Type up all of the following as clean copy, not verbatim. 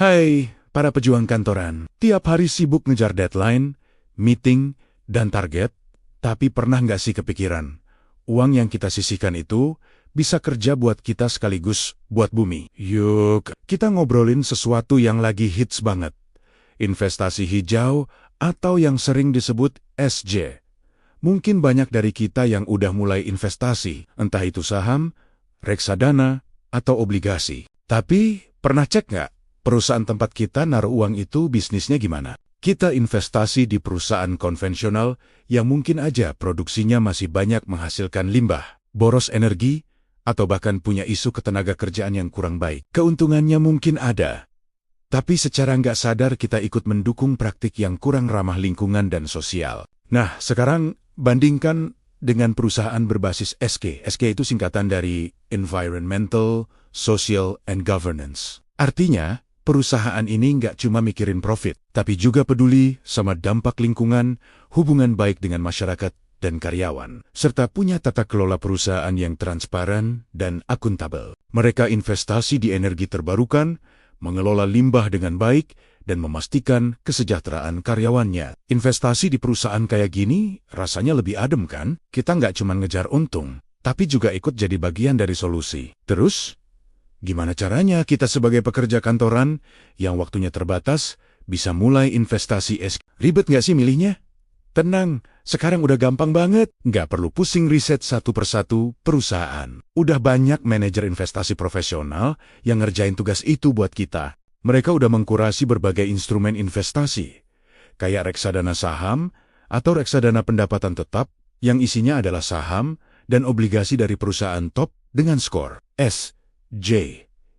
Hai, para pejuang kantoran. Tiap hari sibuk ngejar deadline, meeting, dan target, tapi pernah nggak sih kepikiran, uang yang kita sisihkan itu bisa kerja buat kita sekaligus buat bumi? Yuk, kita ngobrolin sesuatu yang lagi hits banget. Investasi hijau atau yang sering disebut SJ. Mungkin banyak dari kita yang udah mulai investasi, entah itu saham, reksadana, atau obligasi. Tapi, pernah cek nggak? Perusahaan tempat kita naruh uang itu bisnisnya gimana? Kita investasi di perusahaan konvensional yang mungkin aja produksinya masih banyak menghasilkan limbah, boros energi, atau bahkan punya isu ketenaga kerjaan yang kurang baik. Keuntungannya mungkin ada, tapi secara nggak sadar kita ikut mendukung praktik yang kurang ramah lingkungan dan sosial. Nah, sekarang bandingkan dengan perusahaan berbasis SK. SK itu singkatan dari Environmental, Social, and Governance. Artinya, perusahaan ini nggak cuma mikirin profit, tapi juga peduli sama dampak lingkungan, hubungan baik dengan masyarakat dan karyawan, serta punya tata kelola perusahaan yang transparan dan akuntabel. Mereka investasi di energi terbarukan, mengelola limbah dengan baik, dan memastikan kesejahteraan karyawannya. Investasi di perusahaan kayak gini rasanya lebih adem kan? Kita nggak cuma ngejar untung, tapi juga ikut jadi bagian dari solusi. Terus, gimana caranya kita sebagai pekerja kantoran yang waktunya terbatas bisa mulai investasi SK? Ribet nggak sih milihnya? Tenang, sekarang udah gampang banget. Nggak perlu pusing riset satu persatu perusahaan. Udah banyak manajer investasi profesional yang ngerjain tugas itu buat kita. Mereka udah mengkurasi berbagai instrumen investasi, kayak reksadana saham atau reksadana pendapatan tetap yang isinya adalah saham dan obligasi dari perusahaan top dengan skor SJ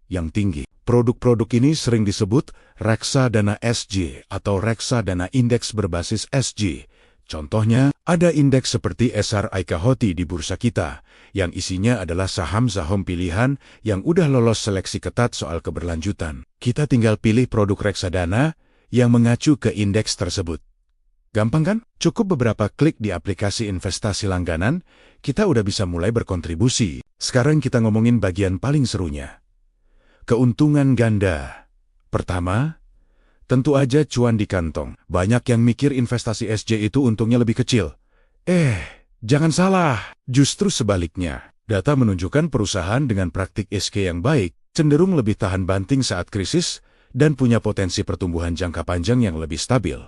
yang tinggi. Produk-produk ini sering disebut reksadana SJ atau reksadana indeks berbasis SJ. Contohnya, ada indeks seperti SRI Kahoti di bursa kita, yang isinya adalah saham-saham pilihan yang udah lolos seleksi ketat soal keberlanjutan. Kita tinggal pilih produk reksadana yang mengacu ke indeks tersebut. Gampang kan? Cukup beberapa klik di aplikasi investasi langganan, kita udah bisa mulai berkontribusi. Sekarang kita ngomongin bagian paling serunya. Keuntungan ganda. Pertama, tentu aja cuan di kantong. Banyak yang mikir investasi SJ itu untungnya lebih kecil. Jangan salah. Justru sebaliknya. Data menunjukkan perusahaan dengan praktik SK yang baik cenderung lebih tahan banting saat krisis dan punya potensi pertumbuhan jangka panjang yang lebih stabil.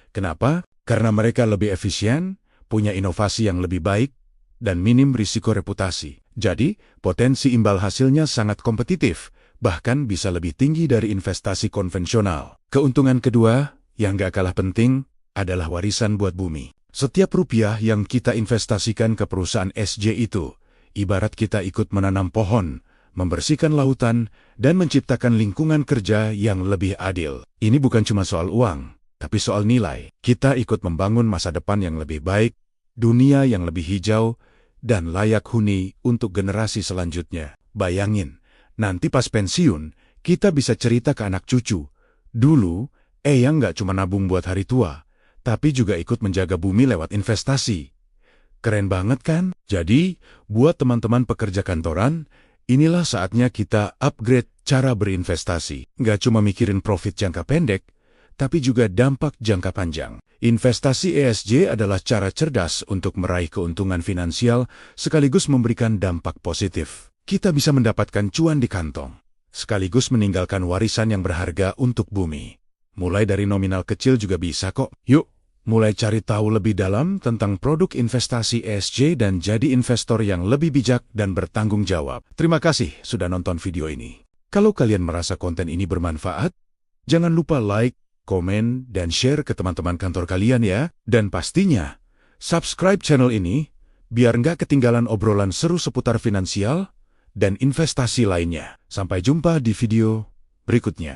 Kenapa? Karena mereka lebih efisien, punya inovasi yang lebih baik, dan minim risiko reputasi. Jadi, potensi imbal hasilnya sangat kompetitif, bahkan bisa lebih tinggi dari investasi konvensional. Keuntungan kedua, yang gak kalah penting, adalah warisan buat bumi. Setiap rupiah yang kita investasikan ke perusahaan SJ itu, ibarat kita ikut menanam pohon, membersihkan lautan, dan menciptakan lingkungan kerja yang lebih adil. Ini bukan cuma soal uang, tapi soal nilai. Kita ikut membangun masa depan yang lebih baik, dunia yang lebih hijau, dan layak huni untuk generasi selanjutnya. Bayangin, nanti pas pensiun, kita bisa cerita ke anak cucu. Dulu, Eyang nggak cuma nabung buat hari tua, tapi juga ikut menjaga bumi lewat investasi. Keren banget kan? Jadi, buat teman-teman pekerja kantoran, inilah saatnya kita upgrade cara berinvestasi. Nggak cuma mikirin profit jangka pendek, tapi juga dampak jangka panjang. Investasi ESG adalah cara cerdas untuk meraih keuntungan finansial sekaligus memberikan dampak positif. Kita bisa mendapatkan cuan di kantong, sekaligus meninggalkan warisan yang berharga untuk bumi. Mulai dari nominal kecil juga bisa kok. Yuk, mulai cari tahu lebih dalam tentang produk investasi ESG dan jadi investor yang lebih bijak dan bertanggung jawab. Terima kasih sudah nonton video ini. Kalau kalian merasa konten ini bermanfaat, jangan lupa like, komen, dan share ke teman-teman kantor kalian ya. Dan pastinya, subscribe channel ini biar nggak ketinggalan obrolan seru seputar finansial dan investasi lainnya. Sampai jumpa di video berikutnya.